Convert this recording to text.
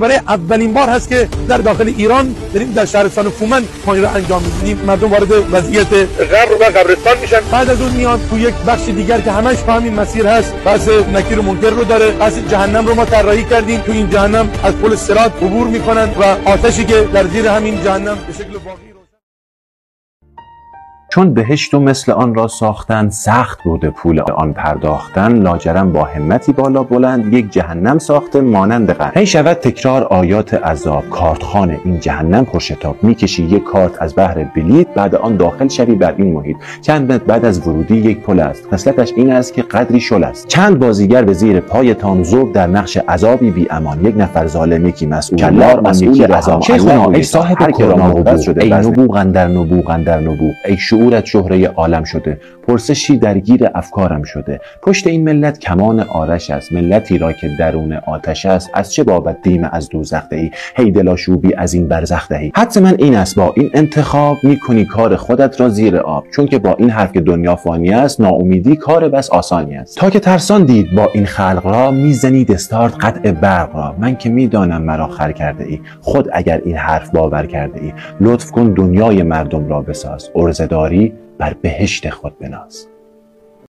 برای اولین بار هست که در داخل ایران داریم در شهرستان فومن ما رو انجام میدیم. مردم وارد وضعیت غر و قبرستان میشن، بعد از اون میاد تو یک بخش دیگر که همش تو همین مسیر هست، بحث نکیر و منکر رو داره. بحث جهنم رو ما طراحی کردیم، تو این جهنم از پل صراط عبور میکنن و آتشی که در زیر همین جهنم به شکل واقعی چون بهشت و مثل آن را ساختن، سخت بود پول آن پرداختن. لاجرم با همتی بالا بلند، یک جهنم ساخته مانند قند. هی شود تکرار آیات عذاب، کارتخانه این جهنم پرشتاب. میکشی یک کارت از بهر بلیط، بعد آن داخل شوی بر این محیط. چند متر بعد از ورودی یک پل است، خصلتش این است که قدری شل است. چند بازیگر به زیر پایتان، ذوق در نقش عذابی بی امان. یک نفر ظالم، یکی مسئول، کلار آن یکی عذاب. ای صاحب کراما شده، ای نبوغ اندر نبوغ اندر نبوغ، ای شعورت شهره عالم شده. پرسشی درگیر افکارم شده، پشت این ملت کمان آرش است. ملتی را که درون آتش است، از چه بابت دیم از دوزخ دهی؟ هی دلاشوبی از این برزخ دهی. حدس من این است با این انتخاب میکنی کار خودت را زیر آب. چون که با این حرف که دنیا فانی است، ناامیدی کار بس آسانی است. تا که ترسان دید با این خلق را، میزنید استارت قطع برق را. من که میدانم مرا خر کرده ای، خود اگر این حرف باور کرده ای. لطف کن دنیای مردم را بساز، عرضه داری بر بهشت خود بناز.